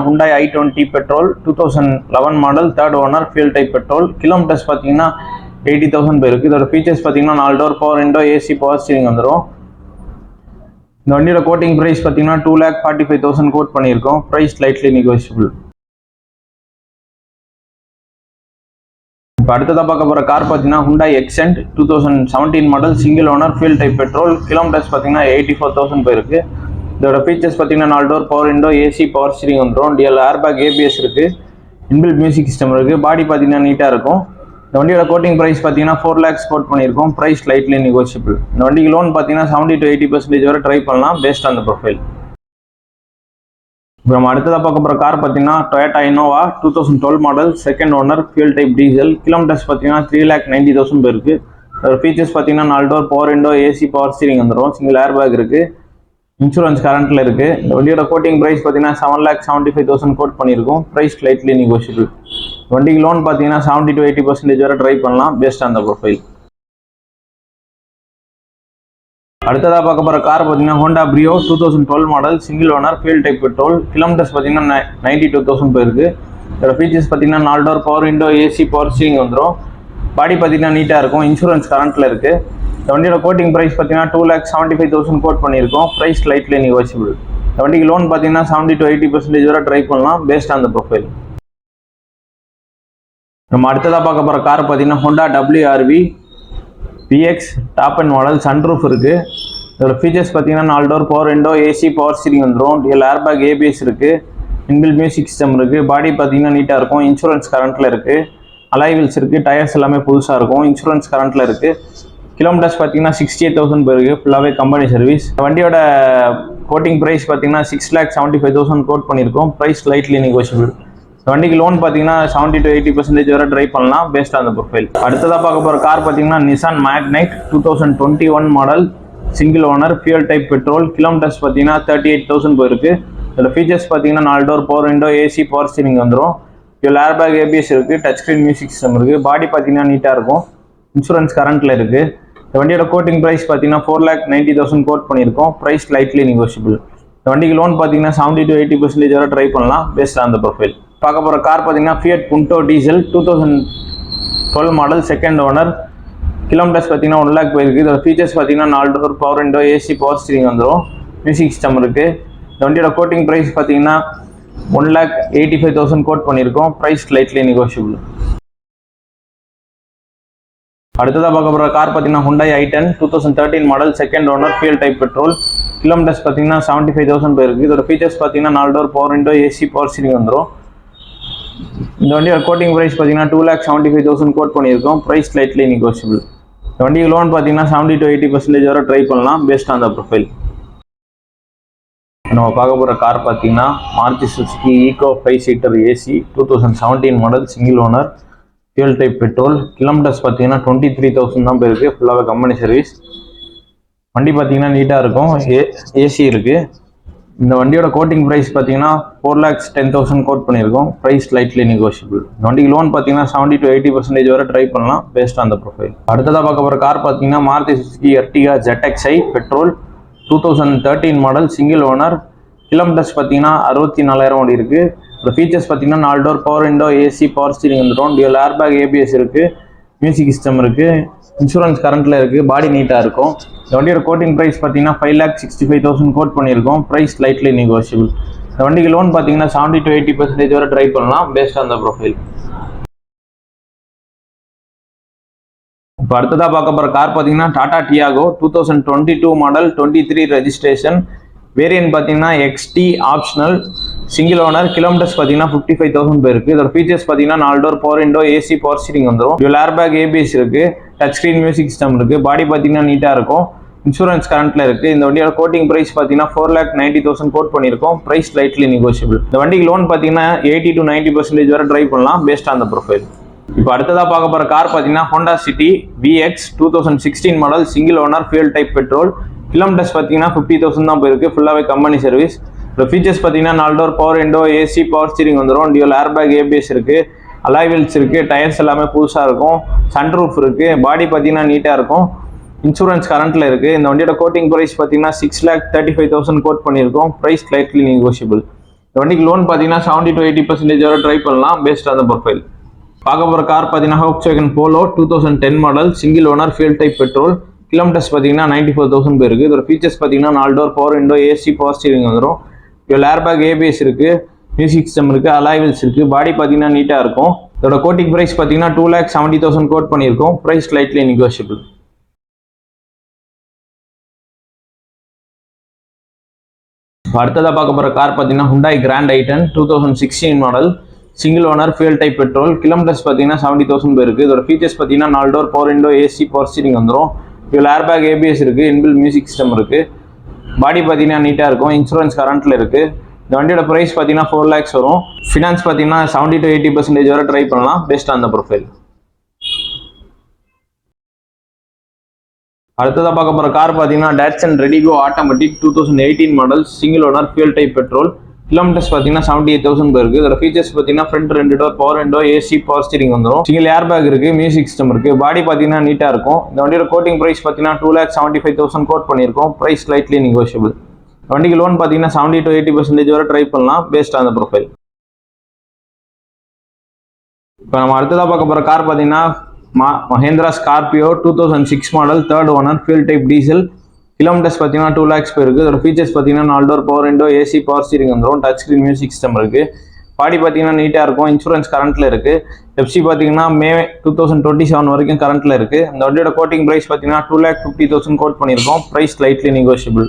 Hyundai i20 petrol 2011 model 3rd owner fuel type petrol. Kilometres பார்த்தீங்கன்னா 80,000 போயிருக்கு. இதோட features பார்த்தீங்கன்னா 4 door power window, AC, power steering வந்துடும். இந்த வண்டியோட கோட்டிங் ப்ரைஸ் பார்த்தீங்கன்னா 2,45,000 கோட் பண்ணியிருக்கோம். Price lightly negotiable. இப்போ அடுத்ததாக பார்க்க போகிற கார் பார்த்தீங்கன்னா Hyundai Accent 2017 model single owner fuel type petrol. Kilometres பார்த்தீங்கன்னா 84,000 போயிருக்கு. இதோட ஃபீச்சர்ஸ் பார்த்தீங்கன்னா 4 door power window, AC, power steering வந்துடும். டிஎல் ஏர்பேக், ஏபிஎஸ் இருக்குது. இன்பில்ட் மியூசிக் சிஸ்டம் இருக்குது. பாடி பார்த்தீங்கன்னா நீட்டாக இருக்கும். இந்த வண்டியோட கோட்டிங் ப்ரைஸ் பார்த்தீங்கன்னா 4 lakhs கோட் பண்ணியிருக்கோம். Price lightly negotiable. இந்த வண்டிக்கு லோன் பார்த்தீங்கன்னா 70 to 80% வரை ட்ரை பண்ணலாம் பேஸ்ட் ஆன் த ப்ரொஃபைல். இப்போ நம்ம அடுத்ததாக பார்க்க போகிற கார் பார்த்தீங்கன்னா Toyota Innova 2012 model second owner fuel type diesel. Kilometres பார்த்தீங்கன்னா 3,90,000 போயிருக்கு. அதோட ஃபீச்சர்ஸ் பார்த்தீங்கன்னா 4 door power window, AC, power steering வந்துடும். சிங்கிள் ஏர்பேக் இருக்குது. இன்சூரன்ஸ் கரண்ட்டில் இருக்குது. இந்த வண்டியோட கோட்டிங் ப்ரைஸ் பார்த்தீங்கன்னா 7,75,000 கோட் பண்ணியிருக்கோம். Price lightly negotiable. வண்டிக்கு லோன் பார்த்தீங்கன்னா 70 to 80% வரை ட்ரை பண்ணலாம் பேஸ்ட் ஆன் த ப்ரொஃபைல். அடுத்ததாக பார்க்க போகிற கார் பார்த்தீங்கன்னா Honda Brio 2012 model single owner fuel type petrol. Kilometres பார்த்தீங்கன்னா 92,000 போயிருக்கு. இதோட ஃபீச்சர்ஸ் பார்த்தீங்கன்னா 4 door power window, AC, power steering வந்துடும். பாடி பார்த்தீங்கன்னா நீட்டாக இருக்கும். இன்சூரன்ஸ் கரண்ட்டில் இருக்குது. இந்த வண்டியோட கோட்டிங் ப்ரைஸ் பார்த்தீங்கன்னா 2,75,000 கோட் பண்ணியிருக்கோம். Price lightly negotiable. இந்த வண்டிக்கு லோன் பார்த்தீங்கன்னா 70 to 80% வரை ட்ரை பண்ணலாம் பேஸ்ட் ஆன் த ப்ரொஃபைல். நம்ம அடுத்ததாக பார்க்க போகிற கார் பார்த்தீங்கன்னா Honda WRV PX top and model sunroof இருக்குது. இதோட ஃபீச்சர்ஸ் பார்த்தீங்கன்னா 4 door power window, AC, power steering வந்துடும். டிஎல் ஏர்பேக், ஏபிஎஸ் இருக்குது. இன்பில்ட் மியூசிக் சிஸ்டம் இருக்குது. பாடி பார்த்தீங்கன்னா நீட்டாக இருக்கும். இன்சூரன்ஸ் கரண்ட்டில் இருக்குது. அலாய் வீல்ஸ் இருக்குது. டயர்ஸ் எல்லாமே புதுசாக இருக்கும். இன்சூரன்ஸ் கரண்ட்டில் இருக்குது. கிலோமீட்டர்ஸ் பார்த்தீங்கன்னா 68,000 போயிருக்கு. ஃபுல்லாகவே கம்பெனி சர்வீஸ். வண்டியோட கோட்டிங் ப்ரைஸ் பார்த்தீங்கன்னா 6,75,000 கோட் பண்ணியிருக்கோம். Price lightly negotiable. வண்டிக்கு லோன் பார்த்தீங்கன்னா 70 to 80% வரை ட்ரை பண்ணலாம் பேஸ்ட் ஆன் த ப்ரொஃபைல். அடுத்ததாக பார்க்க போகிற கார் பார்த்தீங்கன்னா Nissan Magnite 2021 model single owner fuel type petrol. Kilometres பார்த்தீங்கன்னா 38,000 போயிருக்கு. இதோட ஃபீச்சர்ஸ் பார்த்தீங்கன்னா 4 door power window, AC, power steering வந்துடும். இதில் ஏர்பேக், ஏபிஎஸ் இருக்குது. டச் ஸ்க்ரீன் மியூசிக் சிஸ்டம் இருக்குது. பாடி பார்த்தீங்கன்னா நீட்டாக இருக்கும். இன்சூரன்ஸ் கரண்ட்டில் இருக்குது. இந்த வண்டியோட கோட்டிங் ப்ரைஸ் பார்த்தீங்கன்னா 4,90,000 கோட் பண்ணியிருக்கோம். Price lightly negotiable. இந்த வண்டிக்கு லோன் பார்த்தீங்கன்னா 70 to 80% வரை ட்ரை பண்ணலாம் பேஸ்ட் ஆன் த ப்ரொஃபைல். பார்க்க போகிற கார் பார்த்தீங்கன்னா Fiat Punto diesel 2012 model second owner. Kilometres பார்த்தீங்கன்னா 1 lakh போயிருக்கு. இதோட ஃபீச்சர்ஸ் பார்த்தீங்கன்னா 4 door power window, AC, power steering வந்துடும். மியூசிக் சிஸ்டம் இருக்குது. இந்த வண்டியோட கோட்டிங் ப்ரைஸ் பார்த்தீங்கன்னா 1,85,000 கோட் பண்ணியிருக்கோம். Price lightly negotiable. அடுத்ததாக பார்க்க போகிற கார் பார்த்தீங்கன்னா Hyundai i10 2013 model second owner fuel type petrol. Kilometres பார்த்தீங்கன்னா 75,000 போயிருக்கு. இதோட ஃபீச்சர்ஸ் பார்த்தீங்கன்னா 4 door power window, AC, power steering வந்துடும். இந்த வண்டியோட கோட்டிங் ப்ரைஸ் பார்த்தீங்கன்னா 2,75,000 கோட் பண்ணியிருக்கோம். Price lightly negotiable. இந்த வண்டிக்கு லோன் பார்த்தீங்கன்னா 70 to 80% வரை ட்ரை பண்ணலாம் பேஸ்ட் ஆன் த ப்ரொஃபைல். நம்ம பார்க்க போகிற கார் பார்த்தீங்கன்னா Maruti Suzuki Eco 5-seater AC 2017 model single owner fuel type petrol. Kilometres பார்த்தீங்கன்னா 23,000 தான் போயிருக்கு. ஃபுல்லாகவே கம்பெனி சர்வீஸ். வண்டி பார்த்தீங்கன்னா நீட்டாக இருக்கும். ஏசி இருக்குது. இந்த வண்டியோட கோட்டிங் ப்ரைஸ் பார்த்தீங்கன்னா 4,10,000 கோட் பண்ணியிருக்கோம். Price lightly negotiable. இந்த வண்டிக்கு லோன் பார்த்தீங்கன்னா 70 to 80% வரை ட்ரை பண்ணலாம் பேஸ்ட் ஆன் த ப்ரொஃபைல். அடுத்ததாக பார்க்க போகிற கார் பார்த்தீங்கன்னா Maruti Suzuki Ertiga ZXi petrol 2013 model single owner. Kilometres பார்த்தீங்கன்னா 64,000 ஓடி இருக்குது. இந்த ஃபீச்சர்ஸ் பார்த்தீங்கன்னா 4 door power window, AC, power steering வந்துடும். டிஎல் ஏர்பேக், ஏபிஎஸ் இருக்குது. மியூசிக் சிஸ்டம் இருக்குது. இன்சூரன்ஸ் கரண்ட்டில் இருக்குது. பாடி நீட்டாக இருக்கும். இந்த வண்டியோட கோட்டிங் ப்ரைஸ் பார்த்தீங்கன்னா 5,65,000 கோட் பண்ணியிருக்கோம். Price lightly negotiable. இந்த வண்டிக்கு லோன் பார்த்தீங்கன்னா 70 to 80% வரை ட்ரை பண்ணலாம் பேஸ்ட் ஆன் த ப்ரொஃபைல். இப்போ அடுத்ததாக பார்க்க போகிற கார் பார்த்தீங்கன்னா Tata Tiago 2022 model 23 registration. Variant பார்த்தீங்கன்னா XT optional single owner. Kilometres பார்த்தீங்கன்னா 55,000 போயிருக்கு. இதோட ஃபீச்சர்ஸ் பார்த்தீங்கன்னா 4 door power window, AC, power steering வந்துடும். டியூல் ஏர்பேக், ஏபிஎஸ் இருக்குது. டச் ஸ்க்ரீன் மியூசிக் சிஸ்டம் இருக்குது. பாடி பார்த்தீங்கன்னா நீட்டாக இருக்கும். இன்சூரன்ஸ் கரண்ட்டில் இருக்குது. இந்த வண்டியோட கோட்டிங் ப்ரைஸ் பார்த்தீங்கன்னா 4,90,000 கோட் பண்ணியிருக்கோம். Price lightly negotiable. இந்த வண்டிக்கு லோன் பார்த்தீங்கன்னா 80 to 90% வரை ட்ரை பண்ணலாம் பேஸ்ட் ஆன் த ப்ரொஃபைல். இப்போ அடுத்ததாக பார்க்க போகிற கார் பார்த்தீங்கன்னா Honda City VX 2016 model single owner fuel type petrol. Kilometres பார்த்தீங்கன்னா 50,000 தான் போயிருக்கு. ஃபுல்லாகவே கம்பெனி சர்வீஸ். இந்த ஃபீச்சர்ஸ் பார்த்தீங்கன்னா 4 door power window, AC, power steering வந்துடும். டியூல் ஏர்பேக், ஏபிஎஸ் இருக்குது. அலாய் வீல்ஸ் இருக்குது. டயர்ஸ் எல்லாமே புதுசாக இருக்கும். சன்ரூஃப் இருக்குது. பாடி பார்த்தீங்கன்னா நீட்டாக இருக்கும். இன்சூரன்ஸ் கரண்ட்டில் இருக்குது. இந்த வண்டியோட கோட்டிங் ப்ரைஸ் பார்த்தீங்கன்னா 6,35,000 கோட் பண்ணியிருக்கோம். Price slightly negotiable. இந்த வண்டிக்கு லோன் பார்த்தீங்கன்னா 70 to 80% வரை ட்ரை பண்ணலாம் பேஸ்ட் ஆன் த ப்ரொஃபைல். பார்க்க போகிற கார் பார்த்தீங்கன்னா Volkswagen Polo 2010 model, single owner, fuel type petrol. Kilometres பார்த்தீங்கன்னா 94,000 போயிருக்கு. இதோட ஃபீச்சர்ஸ் பார்த்தீங்கன்னா 4 door power window, AC, power steering வந்துடும். இதில் ஏர்பேக், ஏபிஎஸ் இருக்குது, மியூசிக் சிஸ்டம் இருக்குது, அலாய் வீல்ஸ் இருக்குது. பாடி பார்த்தீங்கன்னா நீட்டாக இருக்கும். இதோட கோட்டிங் ப்ரைஸ் பார்த்தீங்கன்னா 2,70,000 கோட் பண்ணியிருக்கோம். Price slightly negotiable. அடுத்ததாக பார்க்க போகிற கார் பார்த்தீங்கன்னா Hyundai Grand i10 2016 model, single owner, fuel type petrol. Kilometres பார்த்தீங்கன்னா 70,000 போயிருக்கு. இதோட ஃபீச்சர்ஸ் பார்த்தீங்கன்னா 4 door power window, AC, power steering வந்துடும். இதில் ஏர்பேக், ஏபிஎஸ் இருக்குது, இன்பில் மியூசிக் சிஸ்டம் இருக்குது. பாடி பார்த்தீங்கன்னா நீட்டாக இருக்கும். இன்சூரன்ஸ் கரண்ட்டில் இருக்குது. இந்த வண்டியோட ப்ரைஸ் பார்த்தீங்கன்னா 4 lakhs வரும். ஃபினான்ஸ் பார்த்தீங்கன்னா 70 to 80% வரை ட்ரை பண்ணலாம் பேஸ்ட் ஆன் த ப்ரொஃபைல். அடுத்ததாக பார்க்க போகிற கார் பார்த்தீங்கன்னா Datsun Redigo automatic 2018 model, single owner, fuel type petrol. Kilometres பார்த்தீங்கன்னா 78,000 போயிருக்கு. இதோட ஃபீச்சர்ஸ் பார்த்தீங்கன்னா front 2 door power window, AC, power steering வந்துடும். சிங்கிள் ஏர்பேக் இருக்குது, மியூசிக் சிஸ்டம் இருக்குது. பாடி பார்த்தீங்கன்னா நீட்டாக இருக்கும். இந்த வண்டியோட கோட்டிங் ப்ரைஸ் பார்த்தீங்கன்னா 2,75,000 கோட் பண்ணியிருக்கோம். Price slightly negotiable. வண்டிக்கு லோன் பார்த்தீங்கன்னா 70 to 80% வரை ட்ரை பண்ணலாம் பேஸ்ட் ஆன் த ப்ரொஃபைல். இப்போ நம்ம அடுத்ததாக பார்க்க போகிற கார் பார்த்தீங்கன்னா Mahindra Scorpio 2006 model, third owner, fuel type diesel. Kilometres பார்த்தீங்கன்னா 2 lakhs போயிருக்கு. இதோட ஃபீச்சர்ஸ் பார்த்தீங்கன்னா 4 door power window, AC, power steering வந்துடும். டச் ஸ்க்ரீன் மியூசிக் சிஸ்டம் இருக்குது. பாடி பார்த்தீங்கன்னா நீட்டாக இருக்கும். இன்சூரன்ஸ் கரண்ட்டில் இருக்குது. எஃப்சி பார்த்தீங்கன்னா May 2027 வரைக்கும் கரண்ட்டில் இருக்குது. இந்த வண்டியோட கோட்டிங் ப்ரைஸ் பார்த்தீங்கன்னா 2,50,000 கோட் பண்ணியிருக்கோம். Price slightly negotiable.